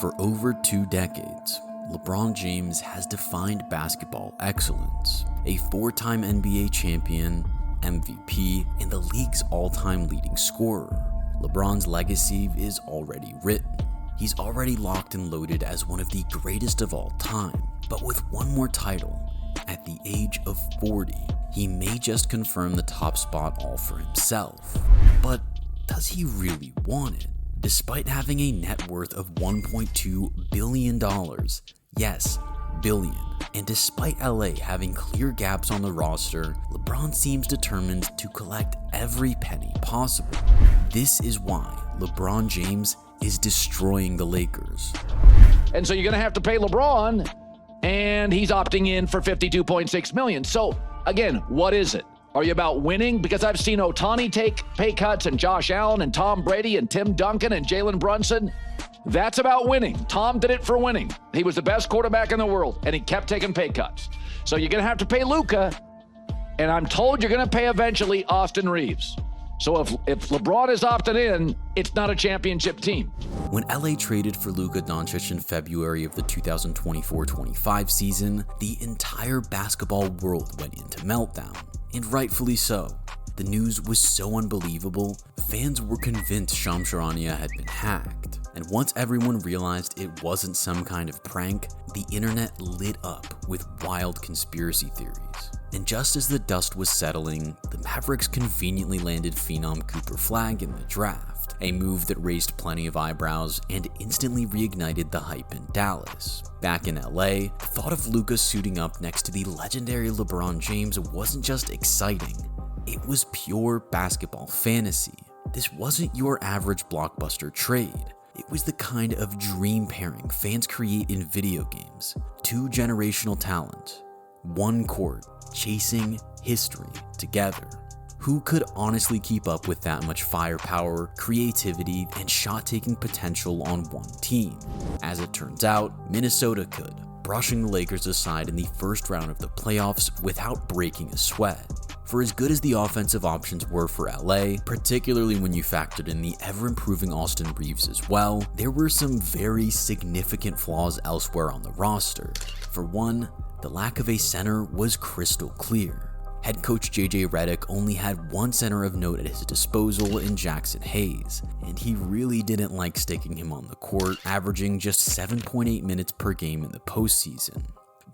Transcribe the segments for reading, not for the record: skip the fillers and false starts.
For over 2 decades, LeBron James has defined basketball excellence, a 4-time NBA champion, MVP, and the league's all-time leading scorer. LeBron's legacy is already written. He's already locked and loaded as one of the greatest of all time. But with one more title, at the age of 40, he may just confirm the top spot all for himself. But does he really want it? Despite having a net worth of $1.2 billion, yes, billion, and despite LA having clear gaps on the roster, LeBron seems determined to collect every penny possible. This is why LeBron James is destroying the Lakers. And so you're going to have to pay LeBron, and he's opting in for $52.6 million. So again, what is it? Are you about winning? Because I've seen Ohtani take pay cuts, and Josh Allen and Tom Brady and Tim Duncan and Jalen Brunson. That's about winning. Tom did it for winning. He was the best quarterback in the world, and he kept taking pay cuts. So you're going to have to pay Luka, and I'm told you're going to pay eventually Austin Reeves. So if LeBron is opted in, it's not a championship team. When LA traded for Luka Doncic in February of the 2024-25 season, the entire basketball world went into meltdown, and rightfully so. The news was so unbelievable, fans were convinced Shams Charania had been hacked. And once everyone realized it wasn't some kind of prank, the internet lit up with wild conspiracy theories. And just as the dust was settling, the Mavericks conveniently landed phenom Cooper Flagg in the draft, a move that raised plenty of eyebrows and instantly reignited the hype in Dallas. Back in LA, the thought of Luka suiting up next to the legendary LeBron James wasn't just exciting, it was pure basketball fantasy. This wasn't your average blockbuster trade. It was the kind of dream pairing fans create in video games. 2 generational talent, 1 court, chasing history together. Who could honestly keep up with that much firepower, creativity, and shot-taking potential on one team? As it turns out, Minnesota could, brushing the Lakers aside in the first round of the playoffs without breaking a sweat. For as good as the offensive options were for LA, particularly when you factored in the ever-improving Austin Reeves as well, there were some very significant flaws elsewhere on the roster. For one, the lack of a center was crystal clear. Head coach JJ Redick only had 1 center of note at his disposal in Jackson Hayes, and he really didn't like sticking him on the court, averaging just 7.8 minutes per game in the postseason.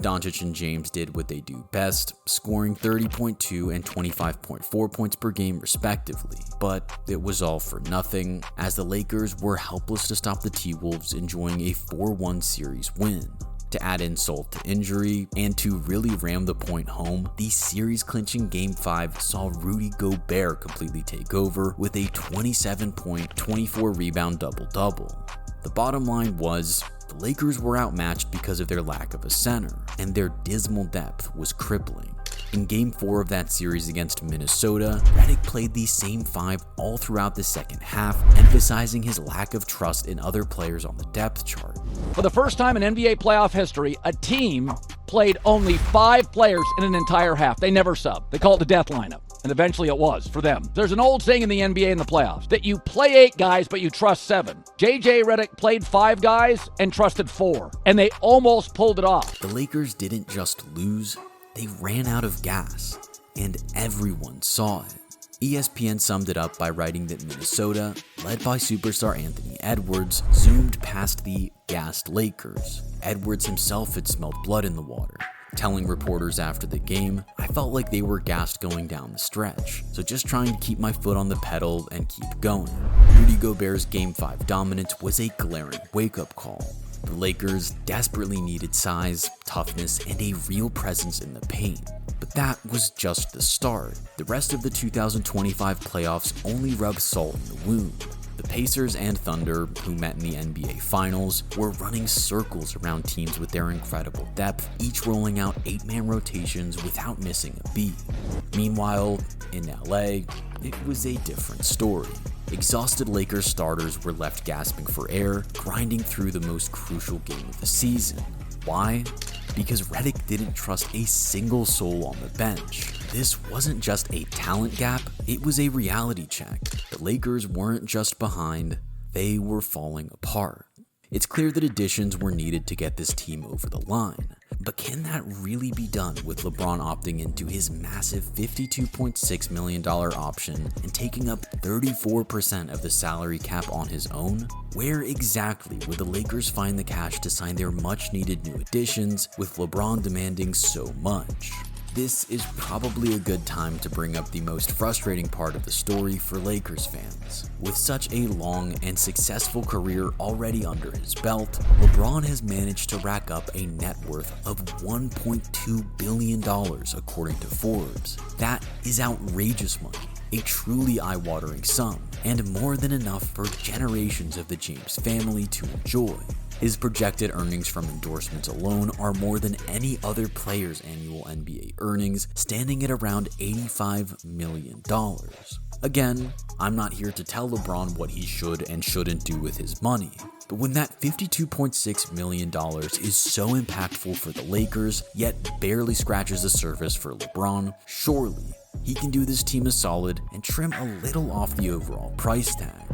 Doncic and James did what they do best, scoring 30.2 and 25.4 points per game respectively, but it was all for nothing, as the Lakers were helpless to stop the T-Wolves enjoying a 4-1 series win. To add insult to injury, and to really ram the point home, the series-clinching Game 5 saw Rudy Gobert completely take over with a 27-point, 24-rebound double-double. The bottom line was, the Lakers were outmatched because of their lack of a center, and their dismal depth was crippling. In Game 4 of that series against Minnesota, Redick played the same 5 all throughout the second half, emphasizing his lack of trust in other players on the depth chart. For the first time in NBA playoff history, a team played only 5 players in an entire half. They never subbed. They call it the death lineup. And eventually it was for them. There's an old saying in the NBA in the playoffs that you play 8 guys, but you trust 7. JJ Redick played 5 guys and trusted 4, and they almost pulled it off. The Lakers didn't just lose, they ran out of gas, and everyone saw it. ESPN summed it up by writing that Minnesota, led by superstar Anthony Edwards, zoomed past the gassed Lakers. Edwards himself had smelled blood in the water, telling reporters after the game, "I felt like they were gassed going down the stretch, so just trying to keep my foot on the pedal and keep going." Rudy Gobert's Game 5 dominance was a glaring wake-up call. The Lakers desperately needed size, toughness, and a real presence in the paint. But that was just the start. The rest of the 2025 playoffs only rubbed salt in the wound. The Pacers and Thunder, who met in the NBA Finals, were running circles around teams with their incredible depth, each rolling out 8-man rotations without missing a beat. Meanwhile, in LA, it was a different story. Exhausted Lakers starters were left gasping for air, grinding through the most crucial game of the season. Why? Because Redick didn't trust a single soul on the bench. This wasn't just a talent gap, it was a reality check. The Lakers weren't just behind, they were falling apart. It's clear that additions were needed to get this team over the line. But can that really be done with LeBron opting into his massive $52.6 million option and taking up 34% of the salary cap on his own? Where exactly would the Lakers find the cash to sign their much needed new additions with LeBron demanding so much? This is probably a good time to bring up the most frustrating part of the story for Lakers fans. With such a long and successful career already under his belt, LeBron has managed to rack up a net worth of $1.2 billion according to Forbes. That is outrageous money, a truly eye-watering sum, and more than enough for generations of the James family to enjoy. His projected earnings from endorsements alone are more than any other player's annual NBA earnings, standing at around $85 million. Again, I'm not here to tell LeBron what he should and shouldn't do with his money, but when that $52.6 million is so impactful for the Lakers, yet barely scratches the surface for LeBron, surely he can do this team a solid and trim a little off the overall price tag.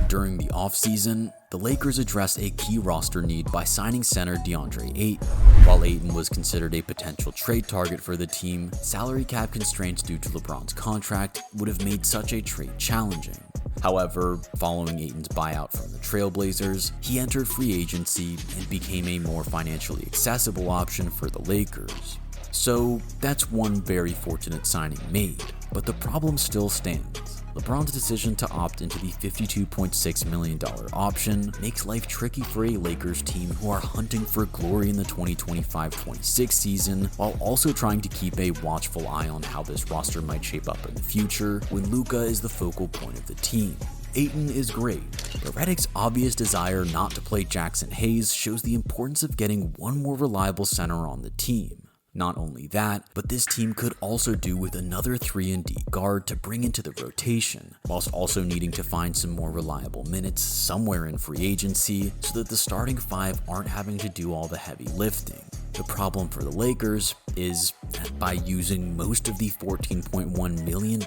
During the offseason, the Lakers addressed a key roster need by signing center DeAndre Ayton. While Ayton was considered a potential trade target for the team, salary cap constraints due to LeBron's contract would have made such a trade challenging. However, following Ayton's buyout from the Trailblazers, he entered free agency and became a more financially accessible option for the Lakers. So that's one very fortunate signing made, but the problem still stands. LeBron's decision to opt into the $52.6 million option makes life tricky for a Lakers team who are hunting for glory in the 2025-26 season, while also trying to keep a watchful eye on how this roster might shape up in the future when Luka is the focal point of the team. Ayton is great, but Redick's obvious desire not to play Jackson Hayes shows the importance of getting one more reliable center on the team. Not only that, but this team could also do with another 3-and-D guard to bring into the rotation, whilst also needing to find some more reliable minutes somewhere in free agency so that the starting five aren't having to do all the heavy lifting. The problem for the Lakers is that by using most of the $14.1 million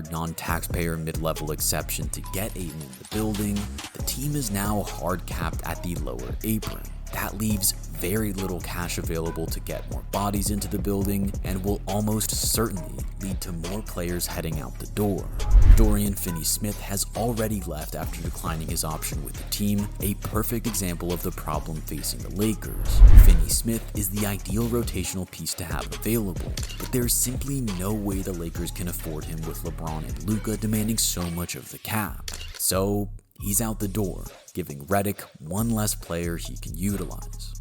non-taxpayer mid-level exception to get Ayton in the building, the team is now hard capped at the lower apron. That leaves very little cash available to get more bodies into the building and will almost certainly lead to more players heading out the door. Dorian Finney-Smith has already left after declining his option with the team, a perfect example of the problem facing the Lakers. Finney-Smith is the ideal rotational piece to have available, but there's simply no way the Lakers can afford him with LeBron and Luka demanding so much of the cap. So he's out the door, giving Redick one less player he can utilize.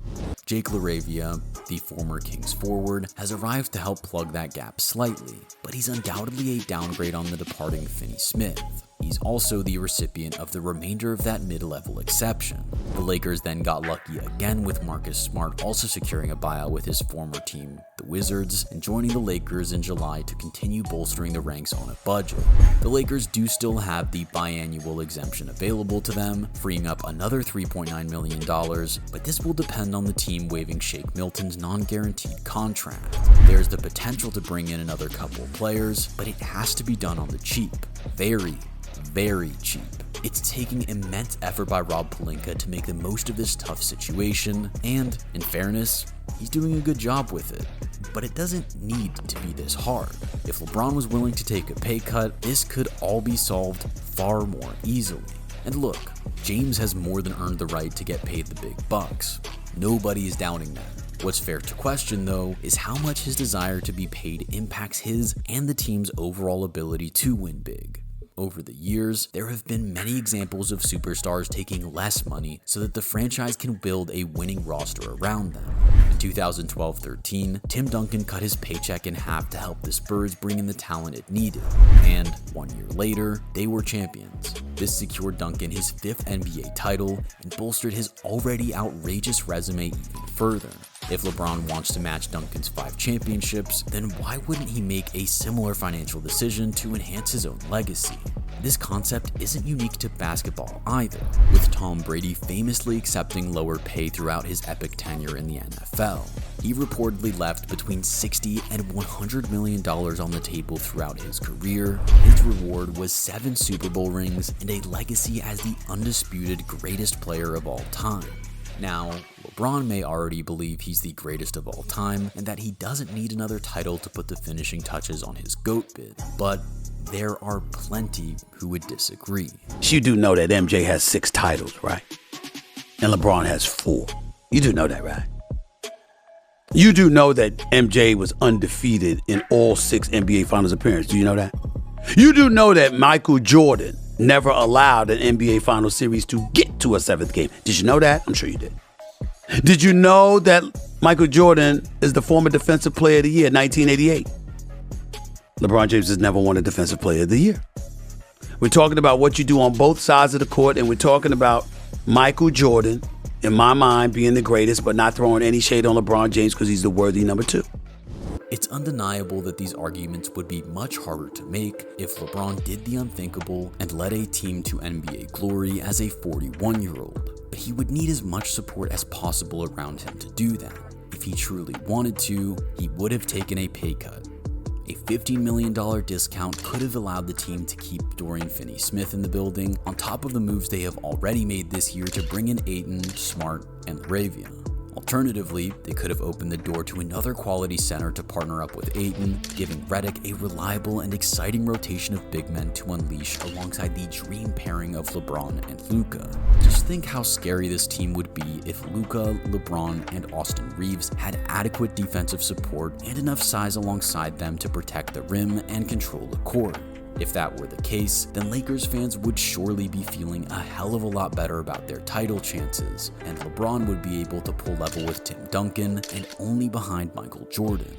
Jake LaRavia, the former Kings forward, has arrived to help plug that gap slightly, but he's undoubtedly a downgrade on the departing Finney-Smith. He's also the recipient of the remainder of that mid-level exception. The Lakers then got lucky again with Marcus Smart also securing a buyout with his former team, the Wizards, and joining the Lakers in July to continue bolstering the ranks on a budget. The Lakers do still have the biannual exemption available to them, freeing up another $3.9 million, but this will depend on the team waiving Shake Milton's non-guaranteed contract. There's the potential to bring in another couple players, but it has to be done on the cheap. Very cheap. It's taking immense effort by Rob Pelinka to make the most of this tough situation, and, in fairness, he's doing a good job with it. But it doesn't need to be this hard. If LeBron was willing to take a pay cut, this could all be solved far more easily. And look, James has more than earned the right to get paid the big bucks. Nobody is doubting that. What's fair to question, though, is how much his desire to be paid impacts his and the team's overall ability to win big. Over the years, there have been many examples of superstars taking less money so that the franchise can build a winning roster around them. In 2012-13, Tim Duncan cut his paycheck in half to help the Spurs bring in the talent it needed, and 1 year later, they were champions. This secured Duncan his 5th NBA title and bolstered his already outrageous resume even further. If LeBron wants to match Duncan's 5 championships, then why wouldn't he make a similar financial decision to enhance his own legacy? This concept isn't unique to basketball either, with Tom Brady famously accepting lower pay throughout his epic tenure in the NFL. He reportedly left between $60 and $100 million on the table throughout his career. His reward was 7 Super Bowl rings and a legacy as the undisputed greatest player of all time. Now, LeBron may already believe he's the greatest of all time and that he doesn't need another title to put the finishing touches on his GOAT bid, but there are plenty who would disagree. You do know that MJ has 6 titles, right? And LeBron has 4. You do know that, right? You do know that MJ was undefeated in all 6 NBA Finals appearances. Do you know that? You do know that Michael Jordan never allowed an NBA Finals series to get to a 7th game. Did you know that? I'm sure you did. Did you know that Michael Jordan is the former Defensive Player of the Year, 1988? LeBron James has never won a Defensive Player of the Year. We're talking about what you do on both sides of the court, and we're talking about Michael Jordan, in my mind, being the greatest, but not throwing any shade on LeBron James because he's the worthy number 2. It's undeniable that these arguments would be much harder to make if LeBron did the unthinkable and led a team to NBA glory as a 41-year-old. But he would need as much support as possible around him to do that. If he truly wanted to, he would have taken a pay cut. A $15 million discount could have allowed the team to keep Dorian Finney-Smith in the building, on top of the moves they have already made this year to bring in Ayton, Smart, and LaRavia. Alternatively, they could have opened the door to another quality center to partner up with Ayton, giving Redick a reliable and exciting rotation of big men to unleash alongside the dream pairing of LeBron and Luka. Just think how scary this team would be if Luka, LeBron, and Austin Reeves had adequate defensive support and enough size alongside them to protect the rim and control the court. If that were the case, then Lakers fans would surely be feeling a hell of a lot better about their title chances, and LeBron would be able to pull level with Tim Duncan and only behind Michael Jordan.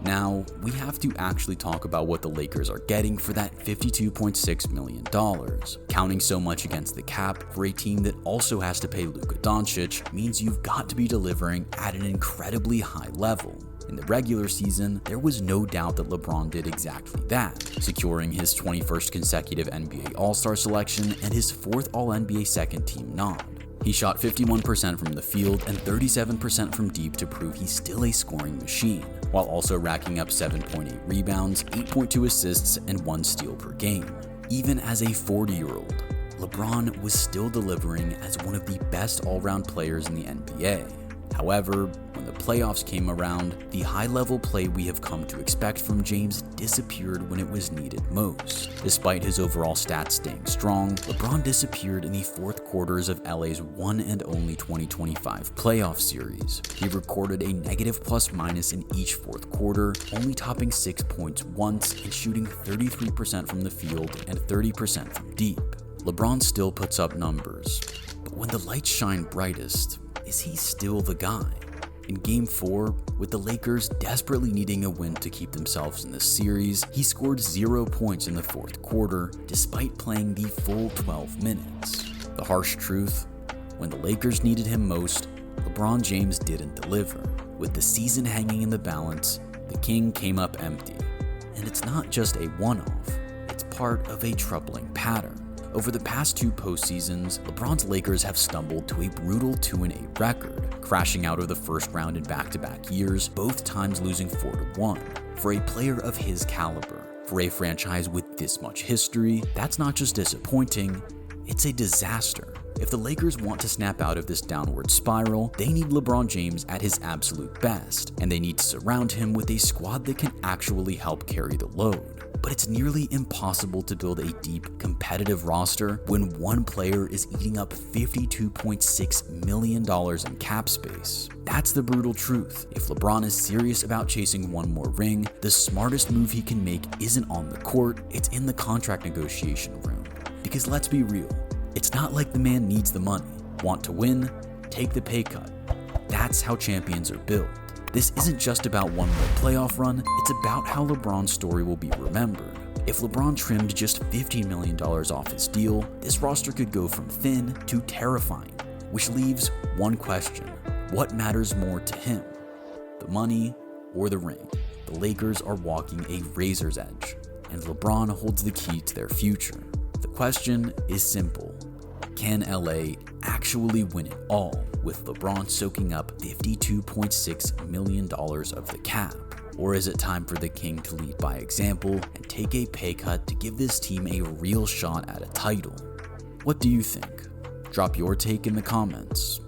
Now, we have to actually talk about what the Lakers are getting for that $52.6 million. Counting so much against the cap for a team that also has to pay Luka Doncic means you've got to be delivering at an incredibly high level. In the regular season, there was no doubt that LeBron did exactly that, securing his 21st consecutive NBA All-Star selection and his 4th All-NBA second-team nod. He shot 51% from the field and 37% from deep to prove he's still a scoring machine, while also racking up 7.8 rebounds, 8.2 assists, and 1 steal per game. Even as a 40-year-old, LeBron was still delivering as one of the best all-round players in the NBA. However, when the playoffs came around, the high-level play we have come to expect from James disappeared when it was needed most. Despite his overall stats staying strong, LeBron disappeared in the 4th quarters of LA's one and only 2025 playoff series. He recorded a negative plus-minus in each 4th quarter, only topping 6 points once and shooting 33% from the field and 30% from deep. LeBron still puts up numbers, but when the lights shine brightest, is he still the guy? In Game 4, with the Lakers desperately needing a win to keep themselves in the series, he scored 0 points in the 4th quarter, despite playing the full 12 minutes. The harsh truth, when the Lakers needed him most, LeBron James didn't deliver. With the season hanging in the balance, the King came up empty. And it's not just a one-off, it's part of a troubling pattern. Over the past 2 postseasons, LeBron's Lakers have stumbled to a brutal 2-8 record, crashing out of the first round in back-to-back years, both times losing 4-1. For a player of his caliber, for a franchise with this much history, that's not just disappointing, it's a disaster. If the Lakers want to snap out of this downward spiral, they need LeBron James at his absolute best, and they need to surround him with a squad that can actually help carry the load. But it's nearly impossible to build a deep, competitive roster when one player is eating up $52.6 million in cap space. That's the brutal truth. If LeBron is serious about chasing one more ring, the smartest move he can make isn't on the court, it's in the contract negotiation room. Because let's be real, it's not like the man needs the money. Want to win? Take the pay cut. That's how champions are built. This isn't just about one more playoff run, it's about how LeBron's story will be remembered. If LeBron trimmed just $15 million off his deal, this roster could go from thin to terrifying, which leaves one question. What matters more to him? The money or the ring? The Lakers are walking a razor's edge, and LeBron holds the key to their future. The question is simple. Can LA actually win it all with LeBron soaking up $52.6 million of the cap? Or is it time for the King to lead by example and take a pay cut to give this team a real shot at a title? What do you think? Drop your take in the comments.